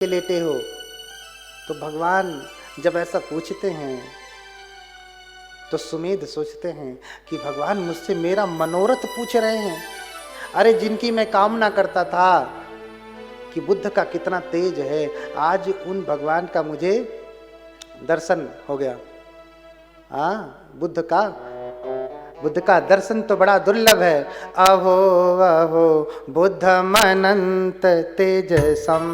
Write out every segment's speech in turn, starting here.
लेटे हो। तो भगवान जब ऐसा पूछते हैं तो सुमेध सोचते हैं कि भगवान मुझसे मेरा मनोरथ पूछ रहे हैं। अरे जिनकी मैं कामना करता था कि बुद्ध का कितना तेज है, आज उन भगवान का मुझे दर्शन हो गया। बुद्ध का दर्शन तो बड़ा दुर्लभ है। अहो अहो बुद्धम अनंत तेजसम,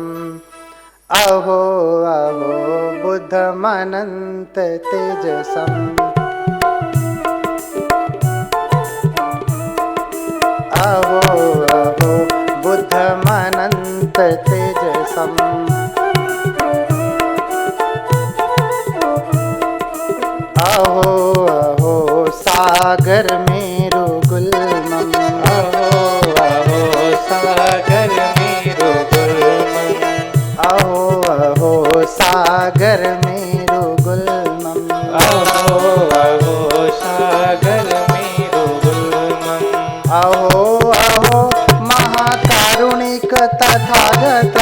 अहो अहो बुद्धम अनंत तेजसम, अहो अहो बुद्धम अनंत तेजसम, अहो अहो सागर मेरु गुल्मम, अहो अहो सागर मेरु गुल्मम, अहो अहो सागर मेरु गुल्मम, अहो अहो सागर मेरु गुल्मम, अहो अहो महाकारुणिक तथागत,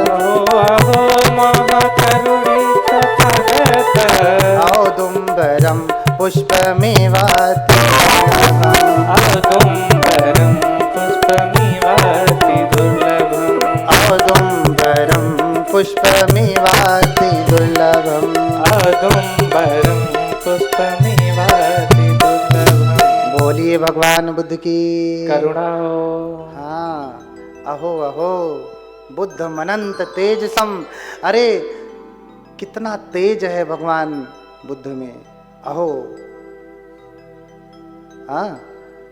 अहो अहो महाकरुणिक तथागत, औदुम्बरम पुष्पमेवाति औदुम्बरं पुष्पमिवाति दुर्लभम्, औदुम्बरम पुष्पमेवाति दुर्लभम। औदुम्बरं पुष्पमिवाति दुर्लभम्। बोलिए भगवान बुद्ध की करुणा हो। हाँ, अहो अहो बुद्धम अनंत तेजसम। अरे कितना तेज है भगवान बुद्ध में। अहो हाँ,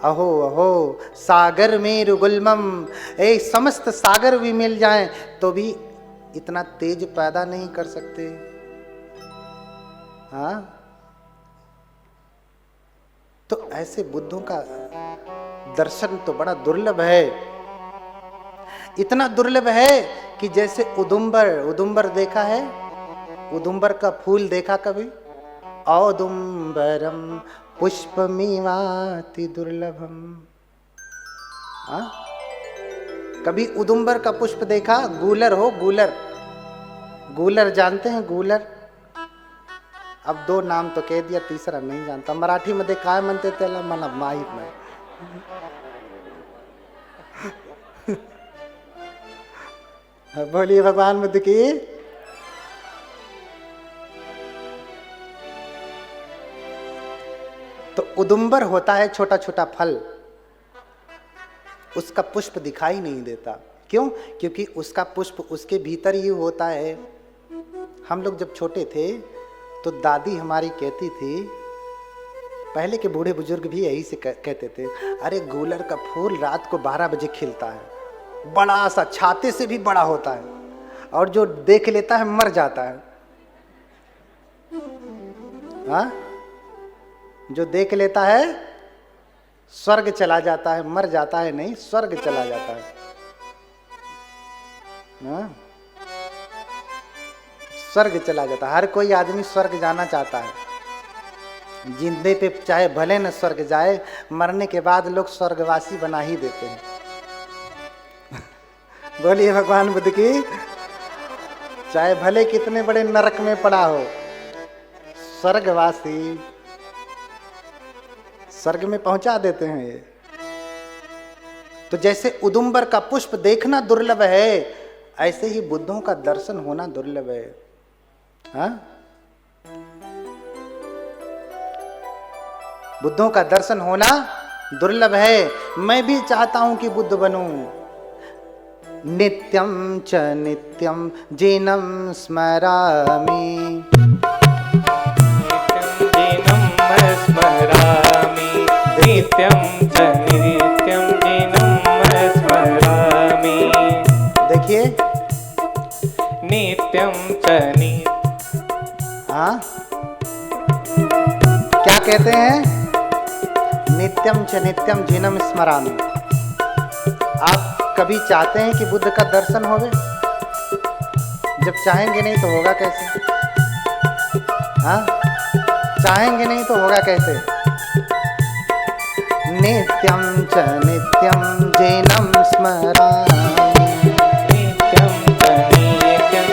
अहो अहो सागर मेरु गुल्मम। एक समस्त सागर भी मिल जाएं तो भी इतना तेज पैदा नहीं कर सकते। हाँ, तो ऐसे बुद्धों का दर्शन तो बड़ा दुर्लभ है। इतना दुर्लभ है कि जैसे उदुम्बर देखा है, उदुम्बर का फूल देखा कभी? औदुम्बरम पुष्पमिवाति दुर्लभम। हाँ, कभी उदुम्बर का पुष्प देखा? गूलर हो, गूलर, गूलर जानते हैं? गूलर, अब दो नाम तो कह दिया, तीसरा नहीं जानता। मराठी मध्ये काय म्हणते त्याला मला माहित नाही। बोलिए भगवान बुद्ध की। तो उदुम्बर होता है छोटा छोटा फल, उसका पुष्प दिखाई नहीं देता। क्यों? क्योंकि उसका पुष्प उसके भीतर ही होता है। हम लोग जब छोटे थे तो दादी हमारी कहती थी, पहले के बूढ़े बुजुर्ग भी यही से कहते थे, अरे गूलर का फूल रात को 12 बजे खिलता है, बड़ा सा, छाते से भी बड़ा होता है, और जो देख लेता है मर जाता है। हाँ, जो देख लेता है स्वर्ग चला जाता है, मर जाता है नहीं, स्वर्ग चला जाता है। हाँ? स्वर्ग चला जाता है। हर कोई आदमी स्वर्ग जाना चाहता है। जिंदे पे चाहे भले न स्वर्ग जाए, मरने के बाद लोग स्वर्गवासी बना ही देते हैं। बोलिए भगवान बुद्ध की। चाहे भले कितने बड़े नरक में पड़ा हो, स्वर्गवासी स्वर्ग में पहुंचा देते हैं ये। तो जैसे उदुम्बर का पुष्प देखना दुर्लभ है, ऐसे ही बुद्धों का दर्शन होना दुर्लभ है। हाँ? बुद्धों का दर्शन होना दुर्लभ है। मैं भी चाहता हूं कि बुद्ध बनूं। नित्यं च नित्यं जीनं स्मरामि, नित्यं च नित्यं जीनं स्मरामि। देखिए, नित्यं च हाँ, क्या कहते हैं? नित्यं च नित्यं जीनं स्मरामि। आप कभी चाहते हैं कि बुद्ध का दर्शन होवे? जब चाहेंगे नहीं तो होगा कैसे? हाँ, चाहेंगे नहीं तो होगा कैसे? नित्यं च नित्यं जीनं स्मरामि, नित्यं च नित्यं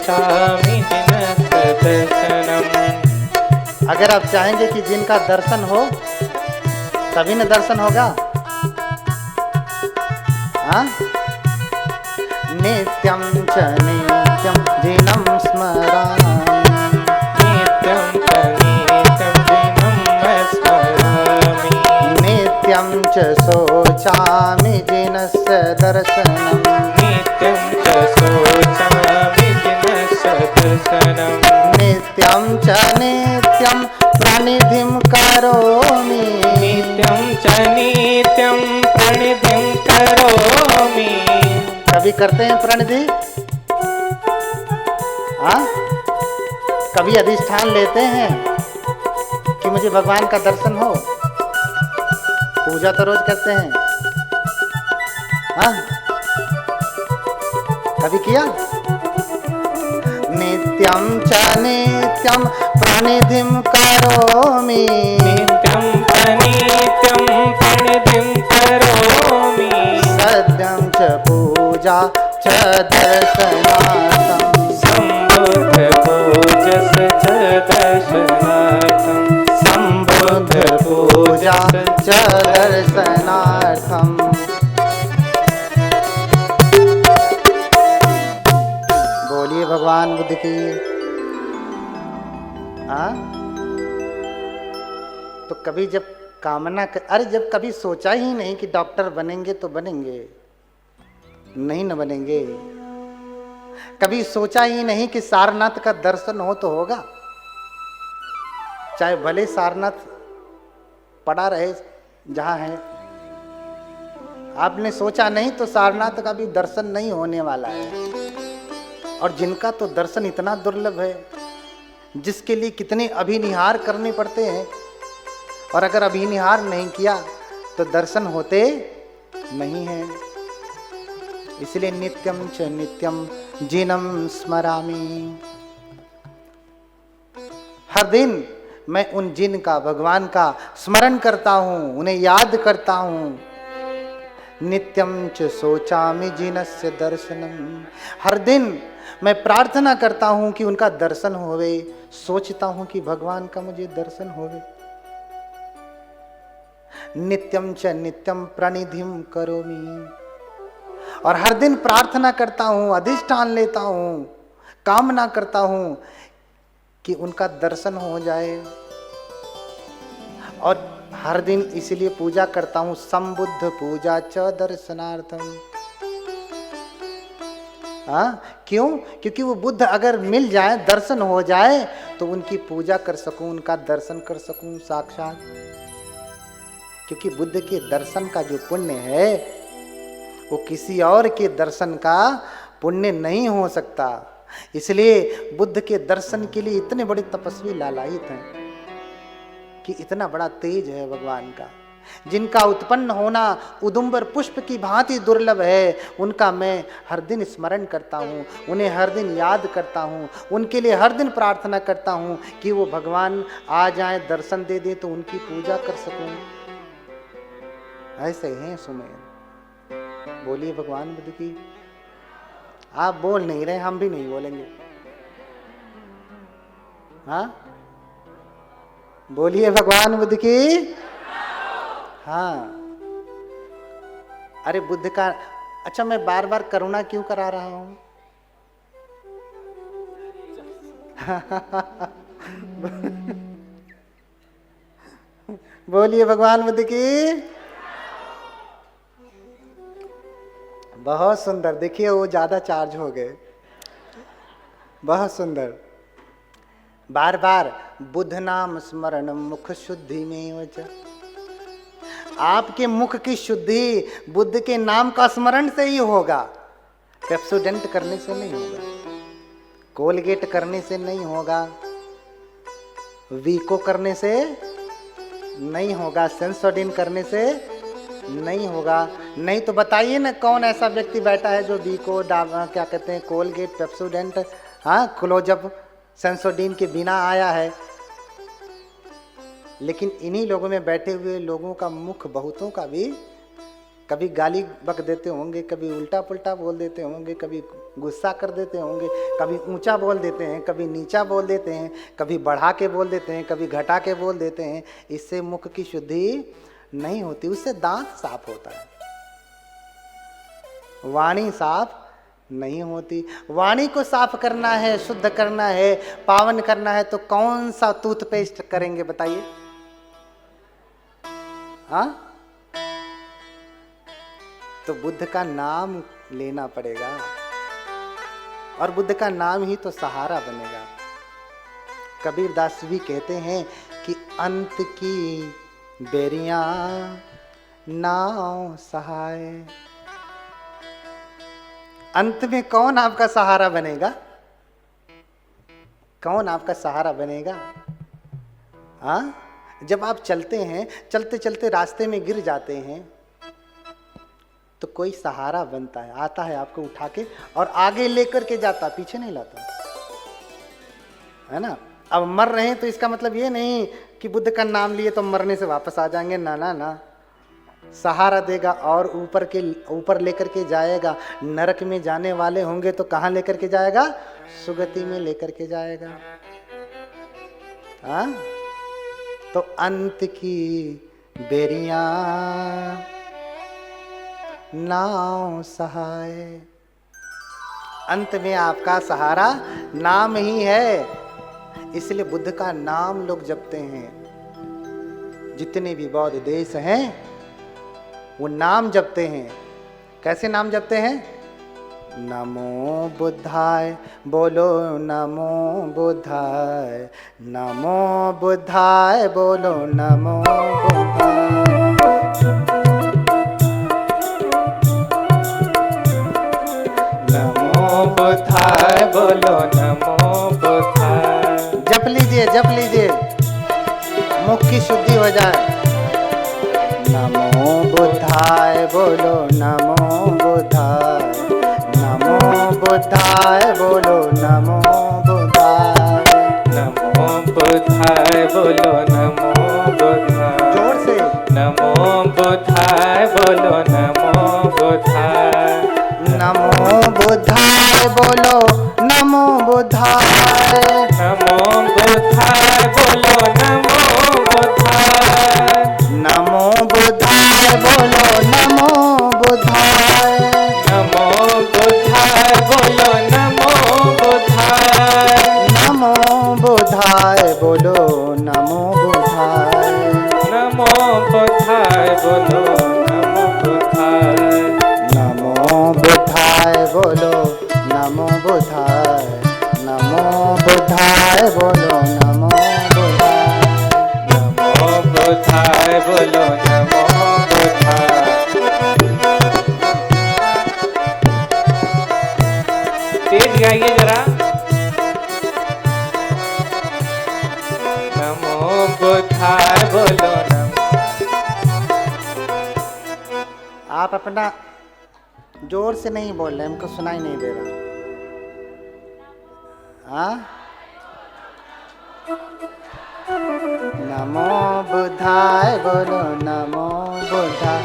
शोचामि जिनस्य दर्शनम्। अगर आप चाहेंगे कि जिनका दर्शन हो तभी न दर्शन होगा। हाँ? नित्यं च नित्यं जिनं स्मरामि, नित्यं च नित्यं जिनं स्मरामि, नित्यं च शोचामि जिनस्य दर्शनम्, नित्यं च शोचामि जिनस्य दर्शनम्, नित्यं च नित्यं प्रणिधिं करोमि, नित्यं च नित्यं प्रणिधिं करोमि। कभी करते हैं प्रणिधि? हाँ? कभी अधिष्ठान लेते हैं कि मुझे भगवान का दर्शन हो? पूजा तो रोज करते हैं। हाँ? कभी किया? नित्यं च नित्यं प्रणिधिं करोमि, नित्यं च नित्यं प्रणिधिं करोमि, सत्यं च पूजा च दर्शनार्थं, सम्बुद्ध पूजस च दर्शनार्थं, सम्बुद्ध पूजा च दर्शनार्थं। बोलिए भगवान बुद्ध की। हाँ? तो कभी जब अरे जब कभी सोचा ही नहीं कि डॉक्टर बनेंगे तो बनेंगे, नहीं न बनेंगे। कभी सोचा ही नहीं कि सारनाथ का दर्शन हो तो होगा, चाहे भले सारनाथ पड़ा रहे जहां है। आपने सोचा नहीं तो सारनाथ का भी दर्शन नहीं होने वाला है। और जिनका तो दर्शन इतना दुर्लभ है, जिसके लिए कितने अभिनिहार करने पड़ते हैं, और अगर अभिनिहार नहीं किया तो दर्शन होते नहीं हैं। इसलिए नित्यं च नित्यं जिनं स्मरामि, हर दिन मैं उन जिन का, भगवान का स्मरण करता हूँ, उन्हें याद करता हूँ। नित्यं च शोचामि जिनस्य दर्शनम्, हर दिन मैं प्रार्थना करता हूँ कि उनका दर्शन होवे, सोचता हूँ कि भगवान का मुझे दर्शन होवे। नित्यं च नित्यं प्रणिधिं करोमि, और हर दिन प्रार्थना करता हूँ, अधिष्ठान लेता हूँ, कामना करता हूँ कि उनका दर्शन हो जाए। और हर दिन इसलिए पूजा करता हूँ, संबुद्ध पूजा च दर्शनार्थम। हाँ? क्यों? क्योंकि वो बुद्ध अगर मिल जाए, दर्शन हो जाए, तो उनकी पूजा कर सकूं, उनका दर्शन कर सकूं साक्षात। क्योंकि बुद्ध के दर्शन का जो पुण्य है वो किसी और के दर्शन का पुण्य नहीं हो सकता। इसलिए बुद्ध के दर्शन के लिए इतने बड़े तपस्वी लालायित हैं कि इतना बड़ा तेज है भगवान का। जिनका उत्पन्न होना उदुम्बर पुष्प की भांति दुर्लभ है, उनका मैं हर दिन स्मरण करता हूँ, उन्हें हर दिन याद करता हूँ, उनके लिए हर दिन प्रार्थना करता हूँ कि वो भगवान आ जाएं, दर्शन दे दें तो उनकी पूजा कर सकूं। ऐसे हैं सुमेर। बोलिए भगवान बुद्ध की। आप बोल नहीं रहे, हम भी नहीं बोलेंगे। हाँ, बोलिए भगवान बुद्ध की। हाँ, अरे बुद्ध का, अच्छा मैं बार बार करुणा क्यों करा रहा हूं? बोलिए भगवान बुद्ध की। बहुत सुंदर, देखिए वो ज्यादा चार्ज हो गए। बहुत सुंदर। बार बार बुद्ध नाम स्मरण मुख शुद्धि में वच। आपके मुख की शुद्धि बुद्ध के नाम का स्मरण से ही होगा, पेप्सोडेंट करने से नहीं होगा, कोलगेट करने से नहीं होगा, वीको करने से नहीं होगा, सेंसोडिन करने से नहीं होगा। नहीं तो बताइए ना कौन ऐसा व्यक्ति बैठा है जो वीको, क्या कहते हैं, कोलगेट, पेप्सोडेंट, हाँ, क्लोजअप, सेंसोडिन के बिना आया है। लेकिन इन्हीं लोगों में बैठे हुए लोगों का मुख बहुतों का भी कभी गाली बक देते होंगे, कभी उल्टा पुल्टा बोल देते होंगे, कभी गुस्सा कर देते होंगे, कभी ऊंचा बोल देते हैं, कभी नीचा बोल देते हैं, कभी बढ़ा के बोल देते हैं, कभी घटा के बोल देते हैं। इससे मुख की शुद्धि नहीं होती, उससे दांत साफ होता है, वाणी साफ नहीं होती। वाणी को साफ करना है, शुद्ध करना है, पावन करना है तो कौन सा टूथपेस्ट करेंगे बताइए? हाँ, तो बुद्ध का नाम लेना पड़ेगा, और बुद्ध का नाम ही तो सहारा बनेगा। कबीरदास भी कहते हैं कि अंत की बेरियां नाव सहाय। अंत में कौन आपका सहारा बनेगा? कौन आपका सहारा बनेगा? हाँ, जब आप चलते हैं, चलते चलते रास्ते में गिर जाते हैं तो कोई सहारा बनता है, आता है आपको उठा के और आगे लेकर के जाता, पीछे नहीं लाता, है ना। अब मर रहे हैं तो इसका मतलब ये नहीं कि बुद्ध का नाम लिए तो मरने से वापस आ जाएंगे, ना ना ना। सहारा देगा और ऊपर लेकर के जाएगा। नरक में जाने वाले होंगे तो कहाँ लेकर के जाएगा? सुगति में लेकर के जाएगा। हाँ, तो अंत की बेरियां नाव सहाय। अंत में आपका सहारा नाम ही है, इसलिए बुद्ध का नाम लोग जपते हैं। जितने भी बौद्ध देश हैं वो नाम जपते हैं। कैसे नाम जपते हैं? नमो बुद्धाय, बोलो नमो बुद्धाय, नमो बुद्धाय, बोलो नमो बुद्धाय। नमो बुद्धाय, बोलो नमो बुद्धाय। जप लीजिए, मुख की शुद्धि हो जाए। नमो बुद्धाय, बोलो नमो बुद्धाय, नमो बुद्धाय, बोलो नमो बुद्धाय। नमो बुद्धाय, बोलो नमो बुद्धाय। जोर से नमो बुद्धाय, बोलो नमो बुद्धाय। नमो बुद्धाय, बोलो नमो बुद्धाय। नमो बुद्धाय, बोलो नमो बुद्धाय। नमो बुद्धाय, बोलो नमो बुद्धाय। नमो बुद्धाय, बोलो नमो बुद्धाय। नमो बुद्धाय, बोलो नमो बुद्धाय। नमो बुद्धाय, बोलो नमो बुद्धाय। नमो बुद्धाय, बोलो नमो बुद्धाय। नमो बुद्धाय, बोलो नमो बुद्धाय। नमो बुद्धाय, बोलो नमो बुद्धाय। तेज गाइए जरा। नमो बुद्धाय, बोलो नमो। आप अपना जोर से नहीं बोल रहे, हमको सुनाई नहीं दे रहा। हाँ, नमो बुद्धाय, बोलो नमो बुद्धाय।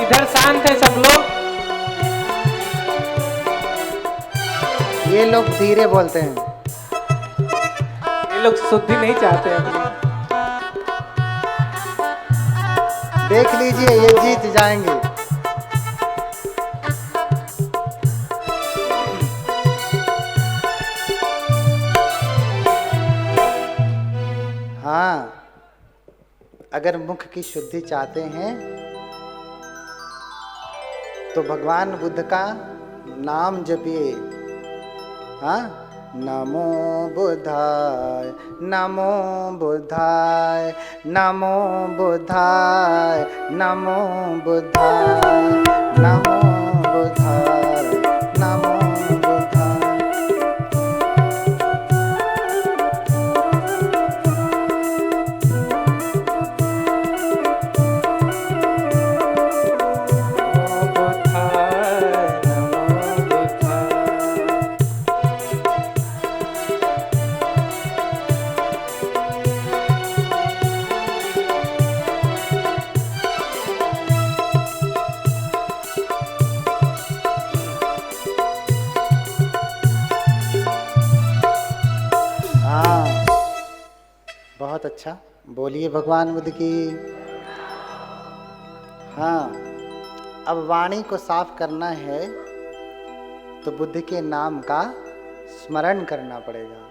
इधर शांत है सब लोग। ये लोग धीरे बोलते हैं। ये लोग शुद्धि नहीं चाहते अपनी। देख लीजिए, ये जीत जाएंगे। हाँ, अगर मुख की शुद्धि चाहते हैं तो भगवान बुद्ध का नाम जपिए। हाँ, नमो बुद्धाय, नमो बुद्धाय, नमो बुद्धाय, नमो बुद्धाय, नमो बुद्धाय, नमो बुद्धाय। बहुत अच्छा, बोलिए भगवान बुद्ध की। हाँ, अब वाणी को साफ करना है तो बुद्ध के नाम का स्मरण करना पड़ेगा।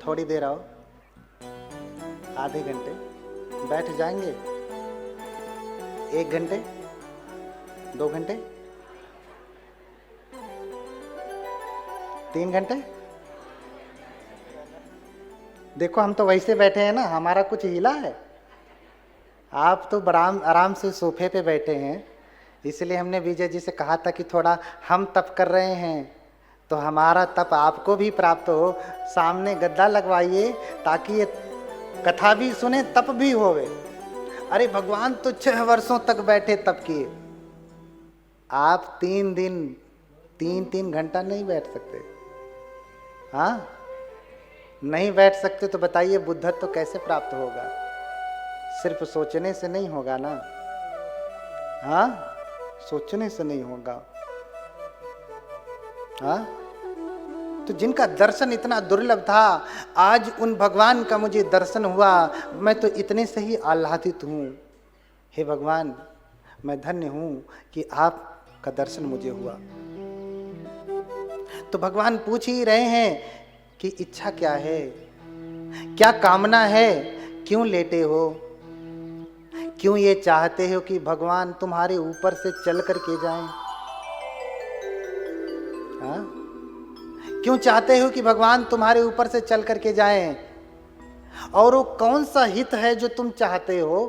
थोड़ी देर आओ, आधे घंटे बैठ जाएंगे, 1 घंटे, 2 घंटे, 3 घंटे। देखो हम तो वैसे बैठे हैं ना, हमारा कुछ हिला है। आप तो आराम से सोफे पे बैठे हैं, इसलिए हमने विजय जी से कहा था कि थोड़ा हम तप कर रहे हैं तो हमारा तप आपको भी प्राप्त हो। सामने गद्दा लगवाइए ताकि ये कथा भी सुने, तप भी होवे। अरे भगवान तो 6 वर्षों तक बैठे तप किए, आप 3 दिन 3-3 घंटा नहीं बैठ सकते। हाँ, नहीं बैठ सकते तो बताइए बुद्धत्व तो कैसे प्राप्त होगा? सिर्फ सोचने से नहीं होगा ना। हाँ, सोचने से नहीं होगा। हाँ, तो जिनका दर्शन इतना दुर्लभ था, आज उन भगवान का मुझे दर्शन हुआ, मैं तो इतने से ही आह्लादित हूँ। हे भगवान, मैं धन्य हूँ कि आपका दर्शन मुझे हुआ। तो भगवान पूछ ही रहे हैं कि इच्छा क्या है, क्या कामना है, क्यों लेटे हो, क्यों ये चाहते हो कि भगवान तुम्हारे ऊपर से चल करके जाएं? हाँ? क्यों चाहते हो कि भगवान तुम्हारे ऊपर से चल करके जाएं? और वो कौन सा हित है जो तुम चाहते हो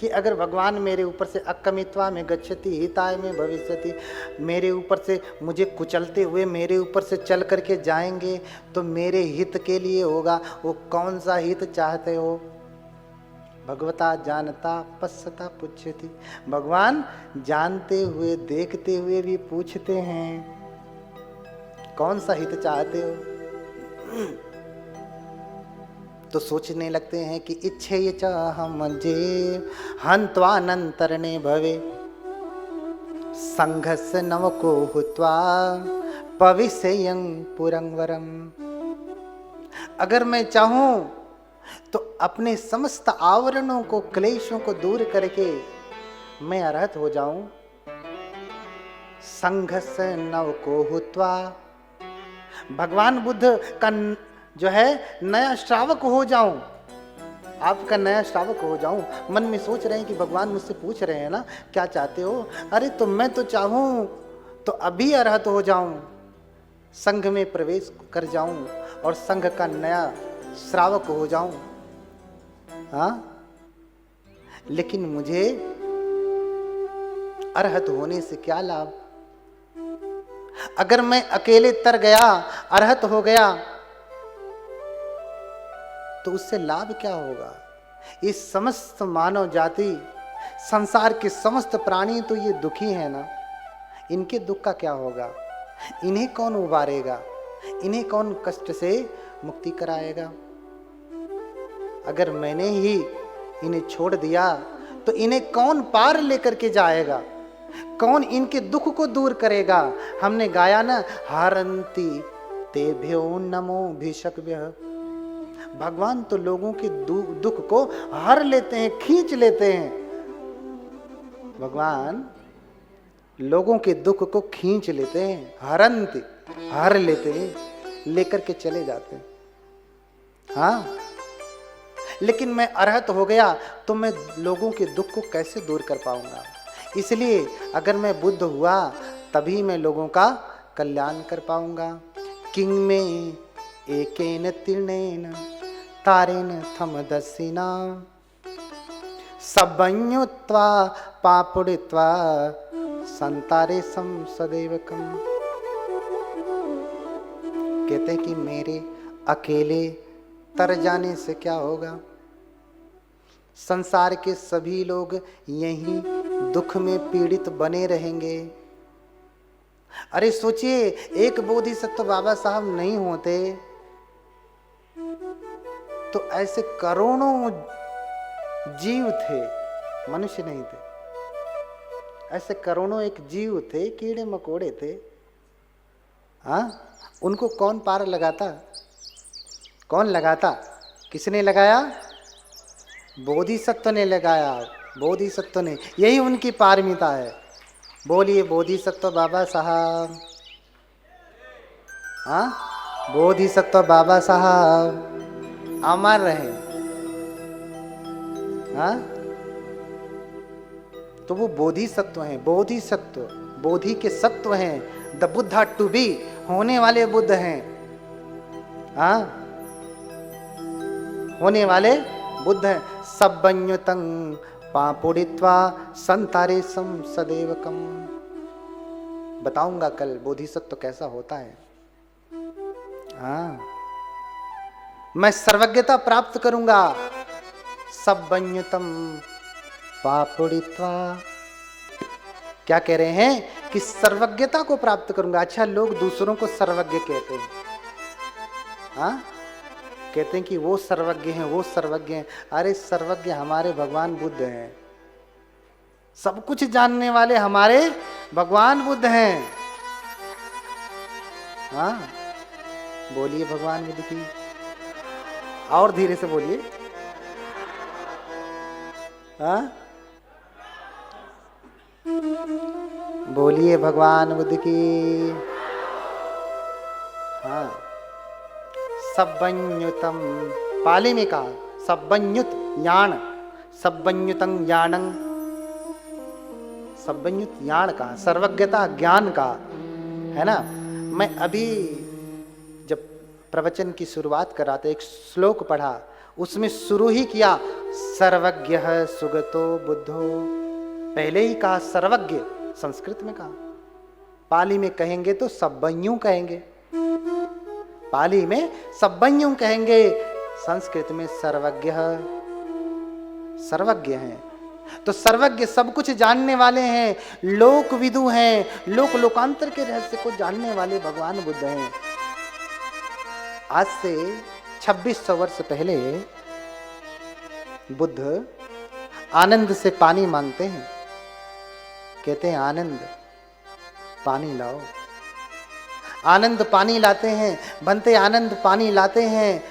कि अगर भगवान मेरे ऊपर से अकमित्वा में गच्छति हिताय में भविष्यति, मेरे ऊपर से मुझे कुचलते हुए मेरे ऊपर से चल करके जाएंगे तो मेरे हित के लिए होगा। वो कौन सा हित चाहते हो? भगवता जानता पश्यता पुच्छति, भगवान जानते हुए देखते हुए भी पूछते हैं कौन सा हित चाहते हो। तो सोचने लगते हैं कि इच्छे ये चाहम जे हन्त्वानंतरणे भवे संघस नवको हुत्वा पविसेयं पुरंवरम। अगर मैं चाहूं तो अपने समस्त आवरणों को, क्लेशों को दूर करके मैं अरहत हो जाऊं। संघस नवको हुत्वा, भगवान बुद्ध का जो है नया श्रावक हो जाऊं, आपका नया श्रावक हो जाऊं। मन में सोच रहे हैं कि भगवान मुझसे पूछ रहे हैं ना क्या चाहते हो। अरे तो मैं तो चाहूं तो अभी अरहत हो जाऊं, संघ में प्रवेश कर जाऊं और संघ का नया श्रावक हो जाऊं। हाँ, लेकिन मुझे अरहत होने से क्या लाभ? अगर मैं अकेले तर गया, अरहत हो गया, तो उससे लाभ क्या होगा? इस समस्त मानव जाति, संसार के समस्त प्राणी तो ये दुखी है ना, इनके दुख का क्या होगा? इन्हें कौन उबारेगा? इन्हें कौन कष्ट से मुक्ति कराएगा? अगर मैंने ही इन्हें छोड़ दिया तो इन्हें कौन पार लेकर के जाएगा? कौन इनके दुख को दूर करेगा? हमने गाया ना, हारंती तेभ्यो नमो भिषक्भ्यः। भगवान तो लोगों के दुख को हर लेते हैं, खींच लेते हैं। भगवान लोगों के दुख को खींच लेते हैं, हरंती, हर लेते हैं, लेकर के चले जाते हैं। हाँ, लेकिन मैं अरहत हो गया तो मैं लोगों के दुख को कैसे दूर कर पाऊंगा? इसलिए अगर मैं बुद्ध हुआ तभी मैं लोगों का कल्याण कर पाऊंगा। किंग में एकेन तीर्णेन तारेन थमदसिना सबन्युत्वा पापुड़ित्वा संतारे सम सदैवकम। कहते हैं कि मेरे अकेले तर जाने से क्या होगा? संसार के सभी लोग यहीं दुख में पीड़ित बने रहेंगे। अरे सोचिए, एक बोधिसत्व बाबा साहब नहीं होते तो ऐसे करोड़ों जीव थे, मनुष्य नहीं थे। ऐसे करोड़ों एक जीव थे, कीड़े मकोड़े थे, हाँ, उनको कौन पार लगाता? कौन लगाता? किसने लगाया? बोधिसत्व ने लगाया, बोधिसत्व ने, यही उनकी पारमिता है। बोलिए बोधिसत्व बाबा साहब, हाँ, बोधिसत्व बाबा साहब अमर रहे, हाँ। तो वो बोधिसत्व हैं, बोधिसत्व, बोधि के सत्व हैं, द बुद्धा टू बी, होने वाले बुद्ध हैं, हाँ, होने वाले बुद्ध हैं। सब्बन्युतं पापुड़ित्वा संतारे सम सदेवकम। बताऊंगा कल बोधिसत्व कैसा होता है, हाँ। मैं सर्वज्ञता प्राप्त करूंगा, सब्बन्युतम पापुड़ित्वा। क्या कह रहे हैं कि सर्वज्ञता को प्राप्त करूंगा। अच्छा, लोग दूसरों को सर्वज्ञ कहते हैं, हाँ, कहते हैं कि वो सर्वज्ञ हैं, वो सर्वज्ञ हैं। अरे सर्वज्ञ हमारे भगवान बुद्ध हैं, सब कुछ जानने वाले हमारे भगवान बुद्ध हैं, हाँ। बोलिए भगवान बुद्ध की, और धीरे से बोलिए, हाँ, बोलिए भगवान बुद्ध की, हाँ। सब्बन्युतम, पाली में कहा सब्बन्युत ज्ञान, सब्बन्युतं ज्ञानं, सब्बन्युत ज्ञान कहा, सर्वज्ञता ज्ञान का, है ना। मैं अभी जब प्रवचन की शुरुआत कर रहा था, एक श्लोक पढ़ा, उसमें शुरू ही किया सर्वज्ञः सुगतो बुद्धो। पहले ही कहा सर्वज्ञ, संस्कृत में कहा, पाली में कहेंगे तो सब्बन्यु कहेंगे, पाली में सब्बन्यु कहेंगे, संस्कृत में सर्वज्ञ, सर्वज्ञ हैं। तो सर्वज्ञ सब कुछ जानने वाले हैं, लोक विदु हैं, लोक लोकांतर के रहस्य को जानने वाले भगवान बुद्ध हैं। आज से 2600 वर्ष पहले बुद्ध आनंद से पानी मांगते हैं, कहते हैं आनंद पानी लाओ। आनंद पानी लाते हैं, बनते आनंद पानी लाते हैं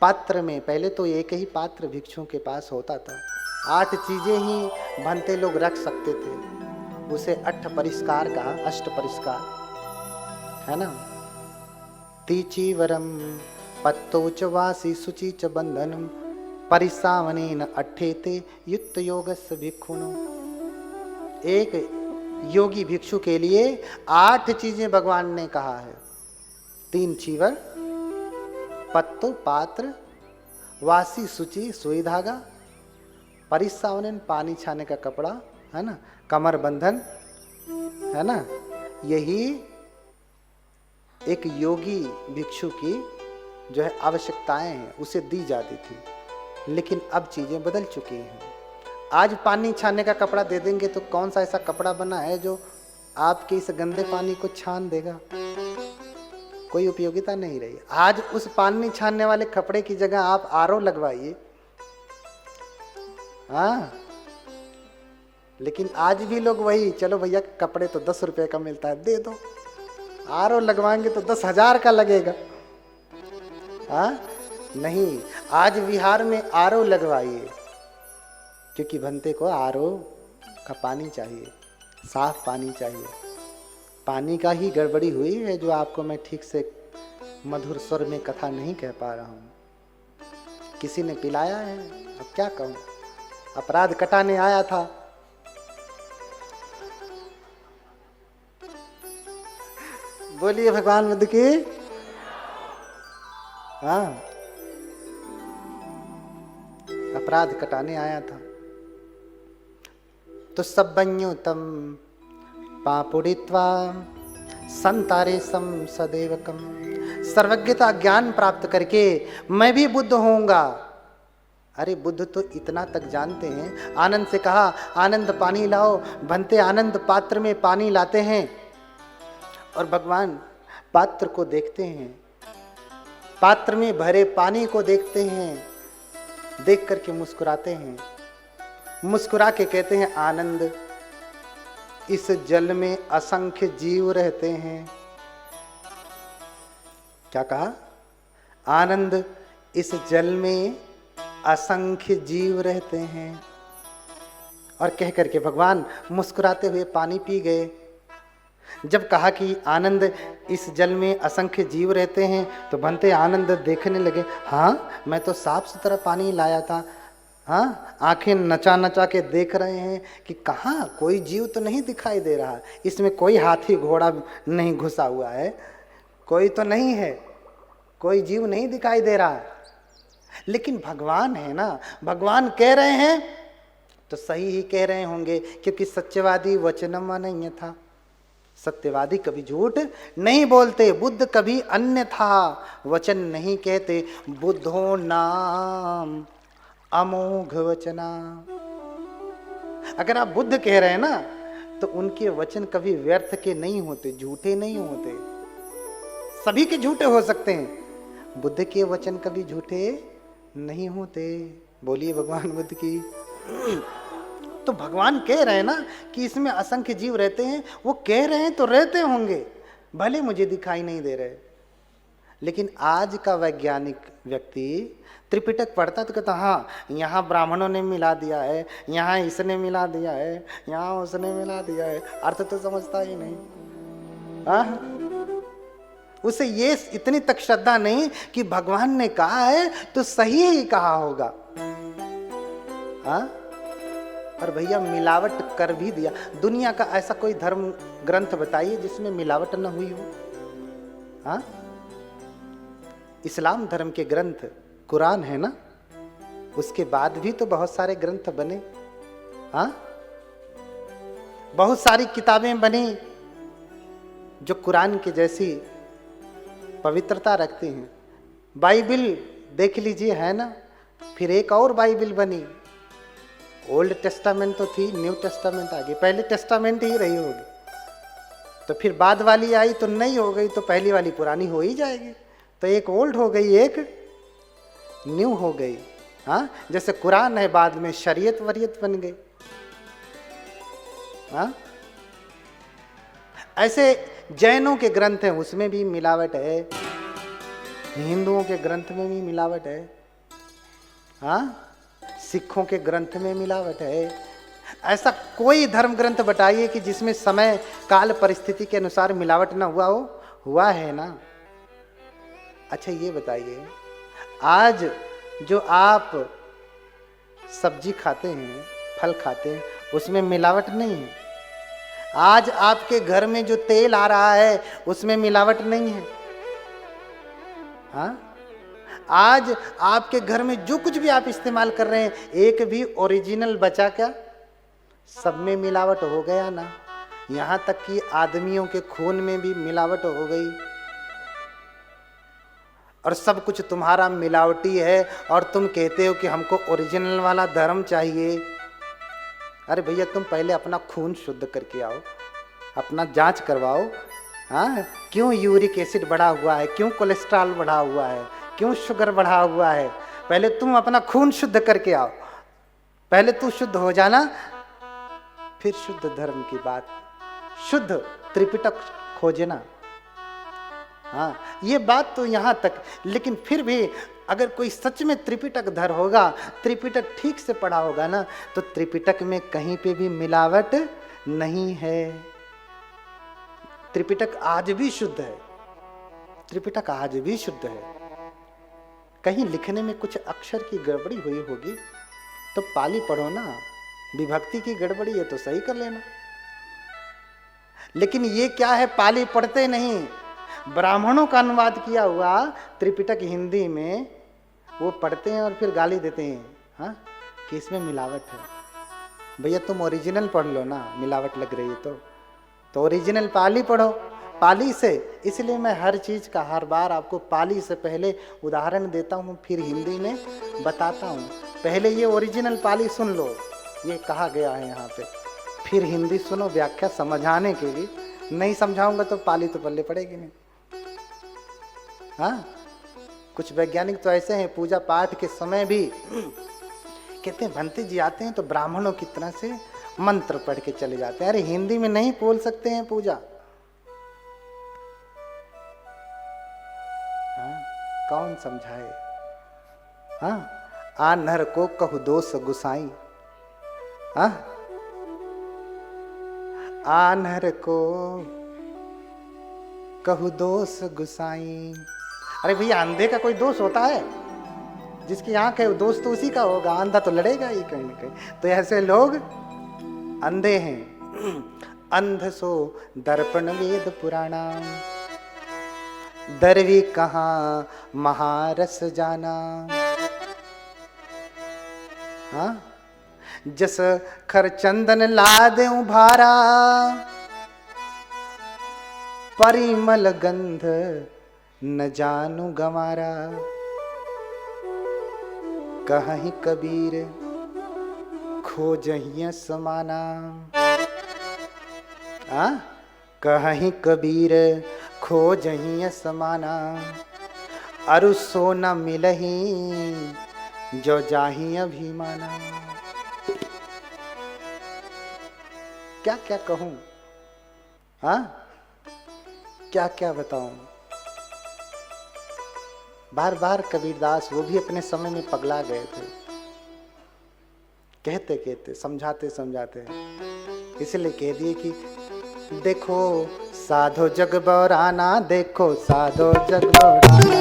पात्र में। पहले तो एक ही पात्र भिक्षुओं के पास होता था, 8 चीजें ही बनते लोग रख सकते थे, उसे 8 परिष्कार कहा, अष्ट परिष्कार, है ना। तीचीवरम पत्तोच वासी शुचि च बंधनम परिसावनेन अट्ठेते युक्त योगस्य भिक्षुणो। एक योगी भिक्षु के लिए 8 चीजें भगवान ने कहा है। 3 चीवर, पत्तो पात्र, वासी शुचि सुई धागा, परिसावनेन पानी छाने का कपड़ा, है ना, कमर बंधन, है ना। यही एक योगी भिक्षु की जो है आवश्यकताएं हैं, उसे दी जाती थी। लेकिन अब चीजें बदल चुकी हैं। आज पानी छानने का कपड़ा दे देंगे तो कौन सा ऐसा कपड़ा बना है जो आपके इस गंदे पानी को छान देगा? कोई उपयोगिता नहीं रही। आज उस पानी छानने वाले कपड़े की जगह आप आरओ लगवाइए, हाँ। लेकिन आज भी लोग वही, चलो भैया कपड़े तो 10 रुपए का मिलता है, दे दो। आरओ लगवाएंगे तो 10,000 का लगेगा, हाँ। नहीं, आज बिहार में आरओ लगवाइए, क्योंकि बनते को आरओ का पानी चाहिए, साफ पानी चाहिए। पानी का ही गड़बड़ी हुई है जो आपको मैं ठीक से मधुर स्वर में कथा नहीं कह पा रहा हूँ। किसी ने पिलाया है, अब क्या कहूँ, अपराध कटाने आया था, बोलिए भगवान बुद्ध की, हाँ, अपराध कटाने आया था। तो सब्बन्युतम पापुड़ित्वा संतारे सम सदेवकम। सर्वज्ञता ज्ञान प्राप्त करके मैं भी बुद्ध होऊंगा। अरे बुद्ध तो इतना तक जानते हैं, आनंद से कहा आनंद पानी लाओ, बनते आनंद पात्र में पानी लाते हैं और भगवान पात्र को देखते हैं, पात्र में भरे पानी को देखते हैं, देख करके मुस्कुराते हैं, मुस्कुरा के कहते हैं आनंद, इस जल में असंख्य जीव रहते हैं। क्या कहा? आनंद, इस जल में असंख्य जीव रहते हैं। और कह करके भगवान मुस्कुराते हुए पानी पी गए। जब कहा कि आनंद, इस जल में असंख्य जीव रहते हैं, तो बनते आनंद देखने लगे। हाँ, मैं तो साफ सुथरा पानी लाया था। हाँ, आंखें नचा नचा के देख रहे हैं कि कहाँ कोई जीव तो नहीं दिखाई दे रहा, इसमें कोई हाथी घोड़ा नहीं घुसा हुआ है, कोई तो नहीं है, कोई जीव नहीं दिखाई दे रहा। लेकिन भगवान है ना, भगवान कह रहे हैं तो सही ही कह रहे होंगे, क्योंकि सत्यवादी वचनम नहीं था। सत्यवादी कभी झूठ नहीं बोलते। बुद्ध कभी अन्यथा वचन नहीं कहते। बुद्धो नाम अमोघ वचना। अगर आप बुद्ध कह रहे हैं ना, तो उनके वचन कभी व्यर्थ के नहीं होते, झूठे नहीं होते। सभी के झूठे हो सकते हैं, बुद्ध के वचन कभी झूठे नहीं होते। बोलिए भगवान बुद्ध की। तो भगवान कह रहे हैं ना कि इसमें असंख्य जीव रहते हैं। वो कह रहे हैं तो रहते होंगे, भले मुझे दिखाई नहीं दे रहे। लेकिन आज का वैज्ञानिक व्यक्ति त्रिपिटक पढ़ता तो कहता हाँ, यहाँ ब्राह्मणों ने मिला दिया है, यहाँ इसने मिला दिया है, यहाँ उसने मिला दिया है। अर्थ तो समझता ही नहीं। उसे ये इतनी तक श्रद्धा नहीं कि भगवान ने कहा है तो सही ही कहा होगा। हाँ, और भैया मिलावट कर भी दिया। दुनिया का ऐसा कोई धर्म ग्रंथ बताइए जिसमें मिलावट न हुई हो। हाँ, इस्लाम धर्म के ग्रंथ कुरान है ना, उसके बाद भी तो बहुत सारे ग्रंथ बने। हाँ, बहुत सारी किताबें बनी जो कुरान के जैसी पवित्रता रखती हैं। बाइबिल देख लीजिए, है ना, फिर एक और बाइबिल बनी। ओल्ड टेस्टामेंट तो थी, न्यू टेस्टामेंट आ गई। पहले टेस्टामेंट ही रही होगी, तो फिर बाद वाली आई तो नई हो गई, तो पहली वाली पुरानी हो ही जाएगी। तो एक ओल्ड हो गई, एक न्यू हो गई। हाँ, जैसे कुरान है, बाद में शरीयत वरीयत बन गई। हाँ, ऐसे जैनों के ग्रंथ हैं, उसमें भी मिलावट है। हिंदुओं के ग्रंथ में भी मिलावट है। हाँ, सिखों के ग्रंथ में मिलावट है। ऐसा कोई धर्म ग्रंथ बताइए कि जिसमें समय काल परिस्थिति के अनुसार मिलावट ना हुआ हो। हुआ है ना। अच्छा ये बताइए, आज जो आप सब्जी खाते हैं, फल खाते हैं, उसमें मिलावट नहीं है। आज आपके घर में जो तेल आ रहा है उसमें मिलावट नहीं है। हाँ, आज आपके घर में जो कुछ भी आप इस्तेमाल कर रहे हैं, एक भी ओरिजिनल बचा क्या? सब में मिलावट हो गया ना। यहां तक कि आदमियों के खून में भी मिलावट हो गई, और सब कुछ तुम्हारा मिलावटी है, और तुम कहते हो कि हमको ओरिजिनल वाला धर्म चाहिए। अरे भैया, तुम पहले अपना खून शुद्ध करके आओ, अपना जांच करवाओ। हाँ, क्यों यूरिक एसिड बढ़ा हुआ है, क्यों कोलेस्ट्रॉल बढ़ा हुआ है, क्यों शुगर बढ़ा हुआ है? पहले तुम अपना खून शुद्ध करके आओ। पहले तू शुद्ध हो जाना, फिर शुद्ध धर्म की बात, शुद्ध त्रिपिटक खोजना। हाँ, ये बात तो यहाँ तक। लेकिन फिर भी अगर कोई सच में त्रिपिटक धर होगा, त्रिपिटक ठीक से पढ़ा होगा ना, तो त्रिपिटक में कहीं पे भी मिलावट नहीं है। त्रिपिटक आज भी शुद्ध है। त्रिपिटक आज भी शुद्ध है। कहीं लिखने में कुछ अक्षर की गड़बड़ी हुई होगी तो पाली पढ़ो ना, विभक्ति की गड़बड़ी है तो सही कर लेना। लेकिन ये क्या है, पाली पढ़ते नहीं, ब्राह्मणों का अनुवाद किया हुआ त्रिपिटक हिंदी में वो पढ़ते हैं और फिर गाली देते हैं। हाँ, कि इसमें मिलावट है। भैया तुम ओरिजिनल पढ़ लो ना, मिलावट लग रही है तो ओरिजिनल पाली पढ़ो, पाली से। इसलिए मैं हर चीज़ का हर बार आपको पाली से पहले उदाहरण देता हूँ, फिर हिंदी में बताता हूँ। पहले ये ओरिजिनल पाली सुन लो, ये कहा गया है यहाँ पे, फिर हिंदी सुनो व्याख्या समझाने के लिए। नहीं समझाऊंगा तो पाली तो पल्ले पड़ेगी नहीं। हाँ, कुछ वैज्ञानिक तो ऐसे हैं, पूजा पाठ के समय भी कहते हैं भंते जी आते हैं तो ब्राह्मणों की तरह से मंत्र पढ़ के चले जाते हैं। अरे हिंदी में नहीं बोल सकते हैं पूजा? हाँ? कौन समझाए? हाँ? आ नर को कहु दोष गुसाई। हाँ? आ नर को कहु दोष गुसाई। अरे भैया, अंधे का कोई दोष होता है? जिसकी आंख है वो दोष तो उसी का होगा, अंधा तो लड़ेगा ही कहीं ना कहीं। तो ऐसे लोग अंधे हैं। अंध सो दर्पण वेद पुराणा, दरवी कहाँ महारस जाना। हाँ? जस खर चंदन ला देऊं भारा, परिमल गंध न जानू गमारा। कहीं कबीर खोजहिया समाना। कहीं कबीर खोजहिया समाना, अरु सो न मिलही जो जाही अभिमाना। क्या क्या कहूं? हाँ, क्या क्या बताऊं? बार बार कबीरदास वो भी अपने समय में पगला गए थे, कहते कहते, समझाते समझाते। इसलिए कह दिए कि देखो साधो जग बौराना, देखो साधो जग बौराना,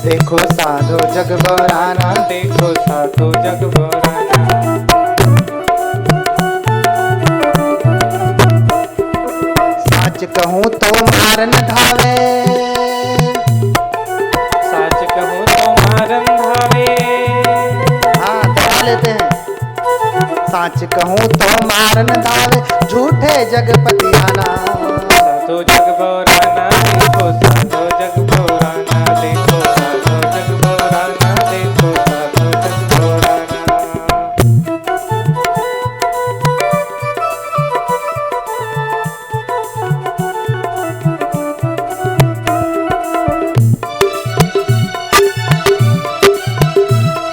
देखो साधो जग बौराना, देखो साधो जग बौराना। सच कहूँ तो मारन धावे, सच कहूँ तो मारन धावे। हाँ, दबा लेते हैं। सच कहूँ तो मारन धावे, झूठे जगपति आना। साधो जग बौराना, देखो साधो जग बौराना, देखो साधो जग बौराना, देखो साधो जग बौराना।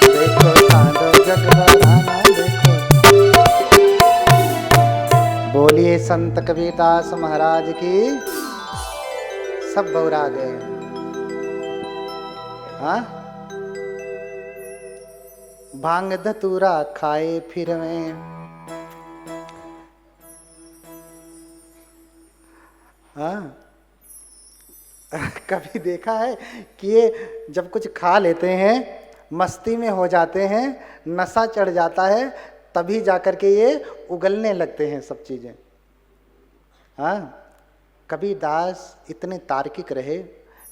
देखो साधो जग बौराना, देखो। बोलिए संत कबीरदास महाराज की। सब बौरा गए। हाँ? भांग धतूरा खाए फिर में। हाँ? कभी देखा है कि ये जब कुछ खा लेते हैं, मस्ती में हो जाते हैं, नशा चढ़ जाता है, तभी जाकर के ये उगलने लगते हैं सब चीजें। हाँ? कबीरदास इतने तार्किक रहे,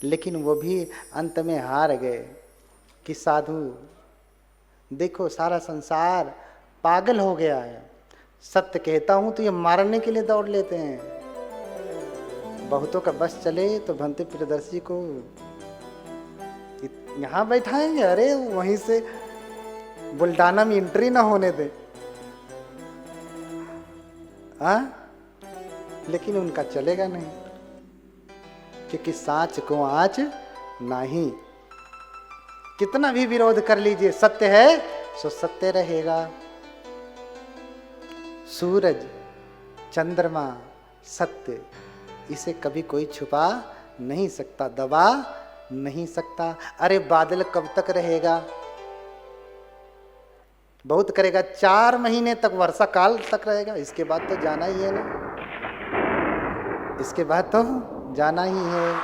लेकिन वो भी अंत में हार गए कि साधु देखो सारा संसार पागल हो गया है, सत्य कहता हूं तो ये मारने के लिए दौड़ लेते हैं। बहुतों का बस चले तो भंते प्रियदर्शी को यहाँ बैठाएंगे, अरे वहीं से बुल्डाना में एंट्री ना होने दे। हाँ? लेकिन उनका चलेगा नहीं, क्योंकि साच को आँच नहीं। कितना भी विरोध कर लीजिए, सत्य है सो सत्य रहेगा। सूरज, चंद्रमा, सत्य, इसे कभी कोई छुपा नहीं सकता, दबा नहीं सकता। अरे बादल कब तक रहेगा? बहुत करेगा, 4 महीने तक, वर्षा काल तक रहेगा, इसके बाद तो जाना ही है ना, इसके बाद तो जाना ही है।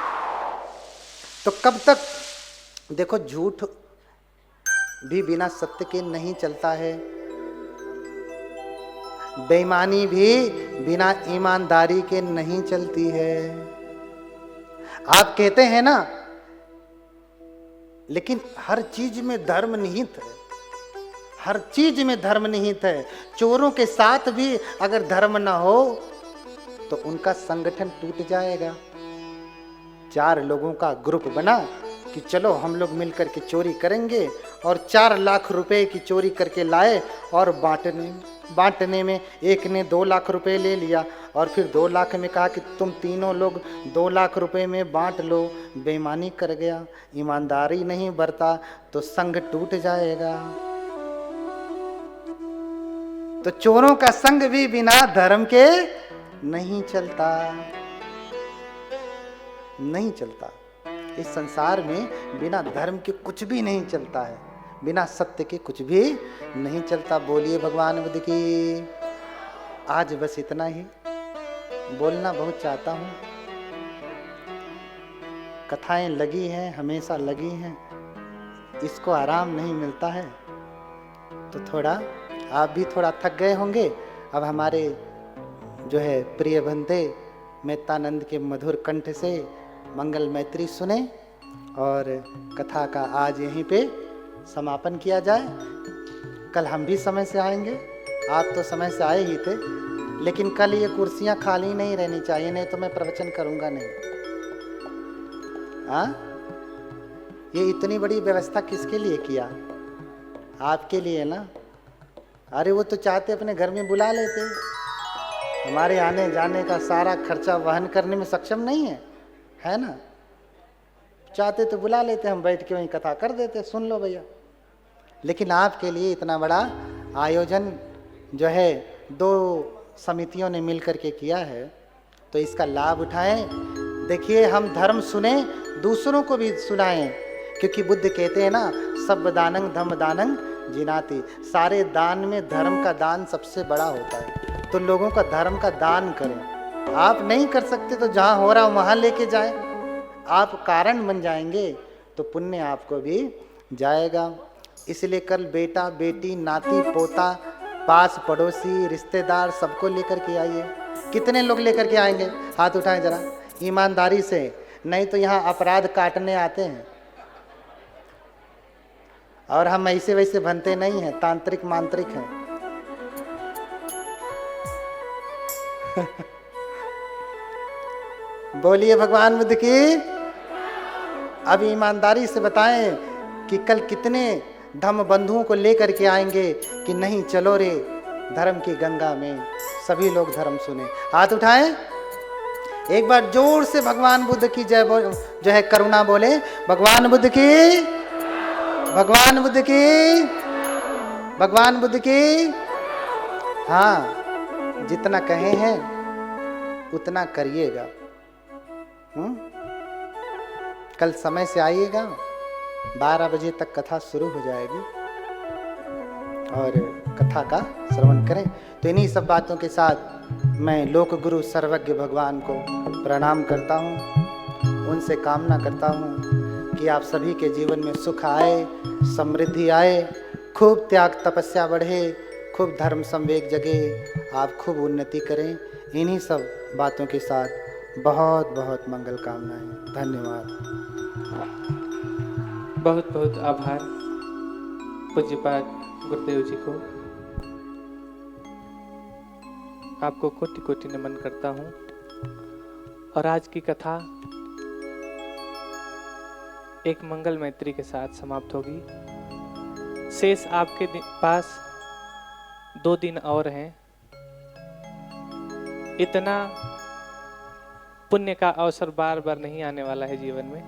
तो कब तक? देखो झूठ भी बिना सत्य के नहीं चलता है, बेईमानी भी बिना ईमानदारी के नहीं चलती है। आप कहते हैं ना, लेकिन हर चीज में धर्म निहित है, हर चीज में धर्म निहित है। चोरों के साथ भी अगर धर्म ना हो तो उनका संगठन टूट जाएगा। 4 लोगों का ग्रुप बना कि चलो हम लोग मिलकर के चोरी करेंगे, और 4 लाख रुपए की चोरी करके लाए और बांटने बांटने में एक ने 2 लाख रुपए ले लिया और फिर 2 लाख में कहा कि तुम तीनों लोग 2 लाख रुपए में बांट लो। बेईमानी कर गया, ईमानदारी नहीं बरता तो संग टूट जाएगा। तो चोरों का संग भी बिना धर्म के नहीं चलता, नहीं चलता। इस संसार में बिना धर्म के कुछ भी नहीं चलता है, बिना सत्य के कुछ भी नहीं चलता। बोलिए भगवान बुद्ध की। आज बस इतना ही बोलना बहुत चाहता हूँ। कथाएं लगी हैं, हमेशा लगी हैं, इसको आराम नहीं मिलता है। तो थोड़ा आप भी थोड़ा थक गए होंगे। अब हमारे जो है प्रिय बंदे मेहतानंद के मधुर कंठ से मंगल मैत्री सुने और कथा का आज यहीं पे समापन किया जाए। कल हम भी समय से आएंगे, आप तो समय से आए ही थे, लेकिन कल ये कुर्सियां खाली नहीं रहनी चाहिए, नहीं तो मैं प्रवचन करूंगा नहीं। हाँ, ये इतनी बड़ी व्यवस्था किसके लिए किया? आपके लिए ना। अरे वो तो चाहते अपने घर में बुला लेते, हमारे आने जाने का सारा खर्चा वहन करने में सक्षम नहीं है ना। चाहते तो बुला लेते, हम बैठ के वहीं कथा कर देते, सुन लो भैया। लेकिन आपके लिए इतना बड़ा आयोजन जो है 2 समितियों ने मिलकर के किया है, तो इसका लाभ उठाएं। देखिए, हम धर्म सुने, दूसरों को भी सुनाएं, क्योंकि बुद्ध कहते हैं ना, सब दानंग धम्म दानंग जिनाति। सारे दान में धर्म का दान सबसे बड़ा होता है। तो लोगों का धर्म का दान करें। आप नहीं कर सकते तो जहाँ हो रहा वहाँ लेके जाएं। आप कारण बन जाएंगे तो पुण्य आपको भी जाएगा। इसलिए कल बेटा बेटी नाती पोता पास पड़ोसी रिश्तेदार सबको लेकर के आइए। कितने लोग लेकर के आएंगे? हाथ उठाएं जरा ईमानदारी से, नहीं तो यहाँ अपराध काटने आते हैं। और हम ऐसे वैसे बनते नहीं हैं, तांत्रिक मांत्रिक हैं। बोलिए भगवान बुद्ध की। अब ईमानदारी से बताएं कि कल कितने धम्म बंधुओं को लेकर के आएंगे कि नहीं चलो रे धर्म की गंगा में, सभी लोग धर्म सुने। हाथ उठाएं, एक बार जोर से भगवान बुद्ध की जय जो है करुणा बोले। भगवान बुद्ध की, भगवान बुद्ध की, भगवान बुद्ध की। हाँ, जितना कहे हैं उतना करिएगा। कल समय से आइएगा, 12 बजे तक कथा शुरू हो जाएगी और कथा का श्रवण करें। तो इन्हीं सब बातों के साथ मैं लोक गुरु सर्वज्ञ भगवान को प्रणाम करता हूँ। उनसे कामना करता हूँ कि आप सभी के जीवन में सुख आए, समृद्धि आए, खूब त्याग तपस्या बढ़े, खूब धर्म संवेग जगे, आप खूब उन्नति करें। इन्हीं सब बातों के साथ बहुत बहुत मंगल कामनाएं। धन्यवाद। बहुत बहुत आभार पूज्यपाद गुरुदेव जी को। आपको कोटि कोटि नमन करता हूँ। और आज की कथा एक मंगल मैत्री के साथ समाप्त होगी। शेष आपके पास 2 दिन और हैं। इतना पुण्य का अवसर बार बार नहीं आने वाला है जीवन में।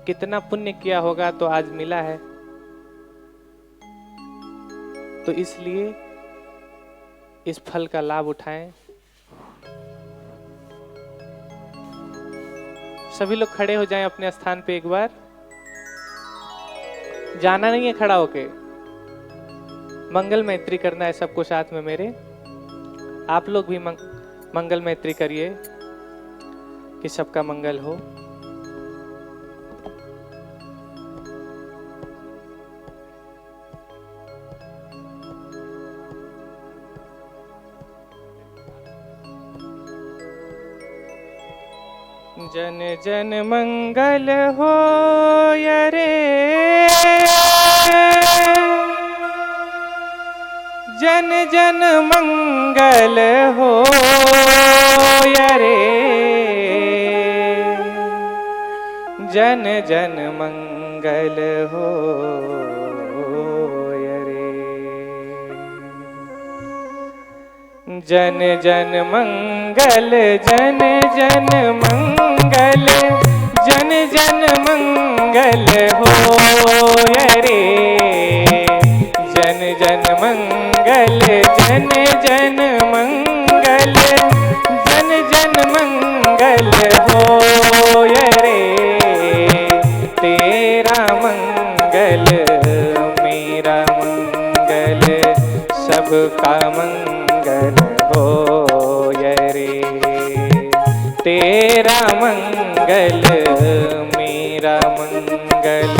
कितना पुण्य किया होगा तो आज मिला है, तो इसलिए इस फल का लाभ उठाएं। सभी लोग खड़े हो जाएं अपने स्थान पे। एक बार जाना नहीं है खड़ा होके, मंगल मैत्री करना है सबको साथ में मेरे। आप लोग भी मंगल मैत्री करिए कि सबका मंगल हो। जन जन मंगल हो रे, जन जन मंगल हो रे, जन जन मंगल हो रे। जन जन मंगल जन जन मंगल जन जन मंगल होय रे। जन जन मंगल जन जन मंगल जन जन मंगल होय रे। तेरा मंगल मेरा मंगल सबका मंगल होय रे। तेरा मंगल मेरा मंगल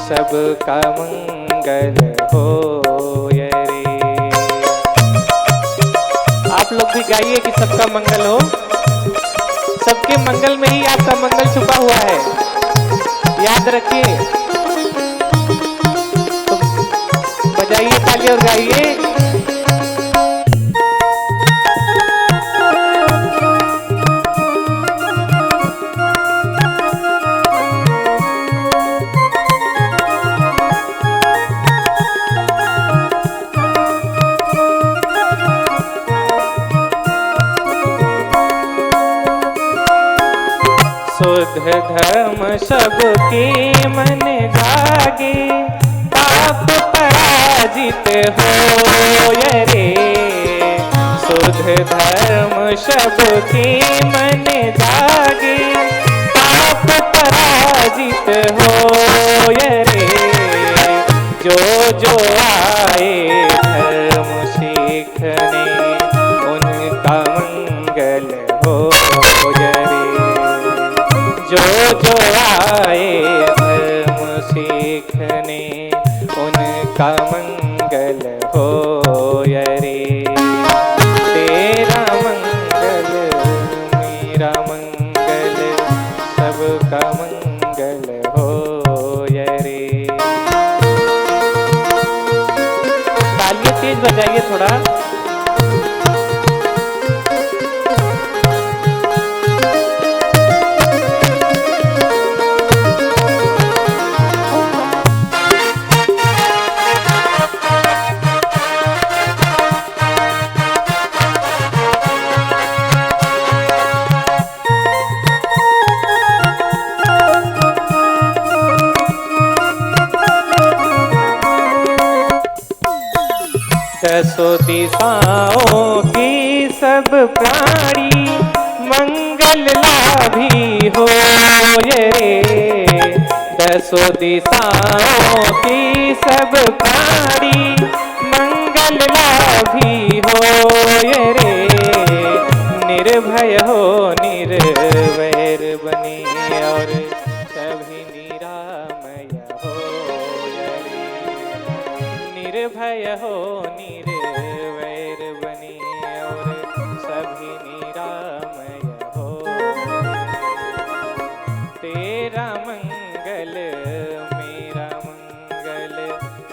सबका मंगल होय रे। आप लोग भी गाइए कि सबका मंगल हो। सबके मंगल में ही आपका मंगल छुपा हुआ है, याद रखिए। तो बजाइए ताली और गाइए। शुद्ध धर्म सबके मन जागे, पाप पराजित होय रे। शुद्ध धर्म सबके मन जागे, पाप पराजित होय रे। जो जो आए धर्म सीखने उनका मंगल होय रे। जो जो आए धर्म सीखने उनका मंगल होय रे। तेरा मंगल मेरा मंगल सबका मंगल होय रे। तालियां तेज बजाइए थोड़ा। दसों दिशाओं की सब प्राणी मंगल लाभी होय रे। दसों दिशाओं की सब प्राणी मंगल लाभी होय रे। निर्भय हो निर्वैर बने और सभी निरामय होय रे। निर्भय हो निर्वैर बने और सभी निरामय हो। तेरा मंगल मेरा मंगल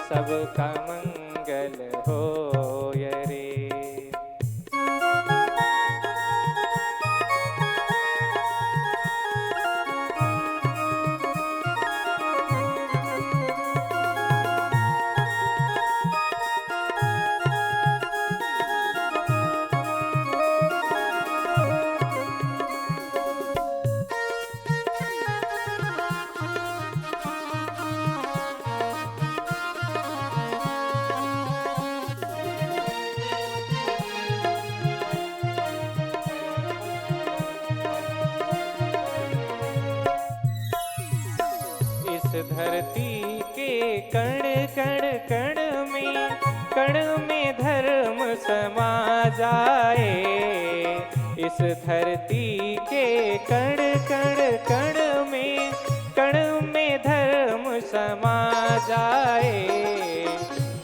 सबका मंगल होय रे। धरती के कण कण कण में धर्म समा जाए। इस धरती के कण कण में धर्म समा जाए।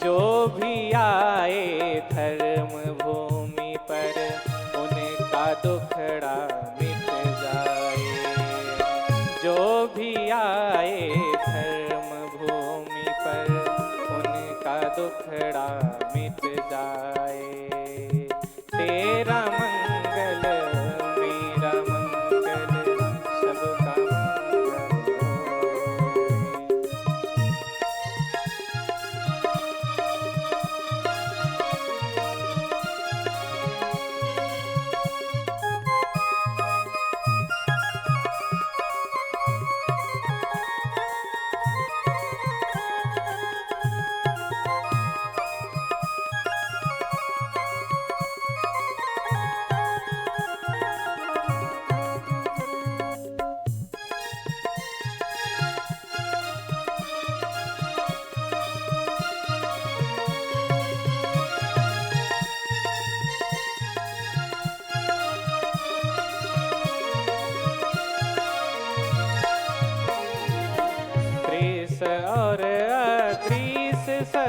जो भी आए धर्म भूमि पर उनका दुखड़ा मिट जाए। जो भी आए धर्म भूमि पर उनका दुखड़ा मिट जाए। तेरा मंगल मेरा मंगल सबका मंगल होय।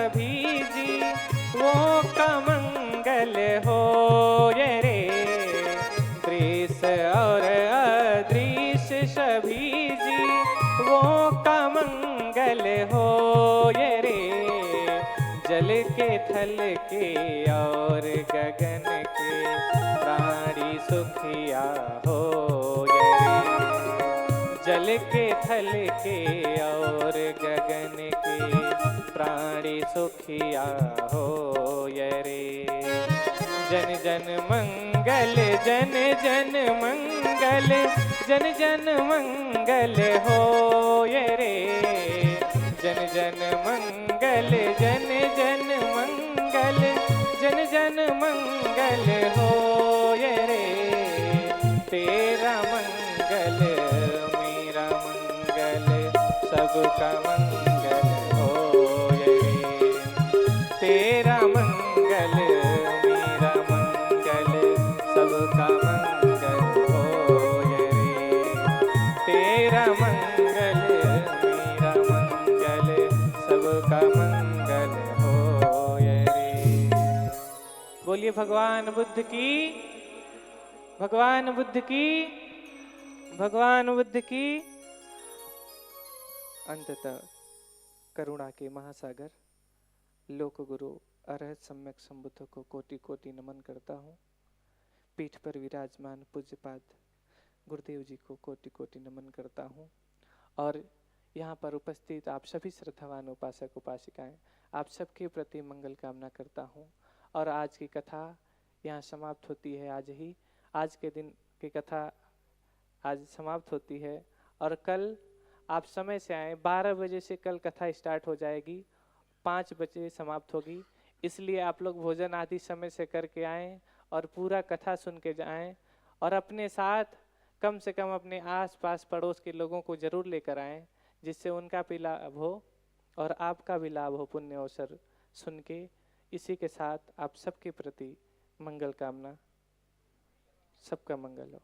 सभी जी वो का मंगल हो रे। दृश्य और अदृश्य सभी जी वो का मंगल हो रे। जल के थल के और गगन के प्राणी सुखिया हो रे। जल के थल के और गगन के प्राणी सुखिया हो रे। जन जन मंगल जन जन मंगल जन जन मंगल हो रे। जन जन मंगल जन जन मंगल जन जन मंगल हो रे। तेरा मंगल मेरा मंगल सबका मंगल हो रे। तेरा मंगल मेरा मंगल सबका मंगल हो रे। तेरा मंगल मेरा मंगल सबका मंगल हो रे। बोलिए भगवान बुद्ध की, भगवान बुद्ध की, भगवान बुद्ध की। अंततः करुणा के महासागर लोक गुरु अरहत सम्यक संबुद्ध को कोटि कोटि नमन करता हूँ। पीठ पर विराजमान पूज्यपाद गुरुदेव जी को कोटि कोटि नमन करता हूँ। और यहाँ पर उपस्थित आप सभी श्रद्धावान उपासक उपासिकाएं, आप सबके प्रति मंगल कामना करता हूँ। और आज की कथा यहाँ समाप्त होती है। आज के दिन की कथा आज समाप्त होती है। और कल आप समय से आए, 12 बजे से कल कथा स्टार्ट हो जाएगी, 5 बजे समाप्त होगी। इसलिए आप लोग भोजन आदि समय से करके आएँ और पूरा कथा सुन के जाएँ। और अपने साथ कम से कम अपने आस पास पड़ोस के लोगों को जरूर लेकर आएँ, जिससे उनका भी लाभ हो और आपका भी लाभ हो पुण्य अवसर सुन के। इसी के साथ आप सबके प्रति मंगल कामना, सबका मंगल हो।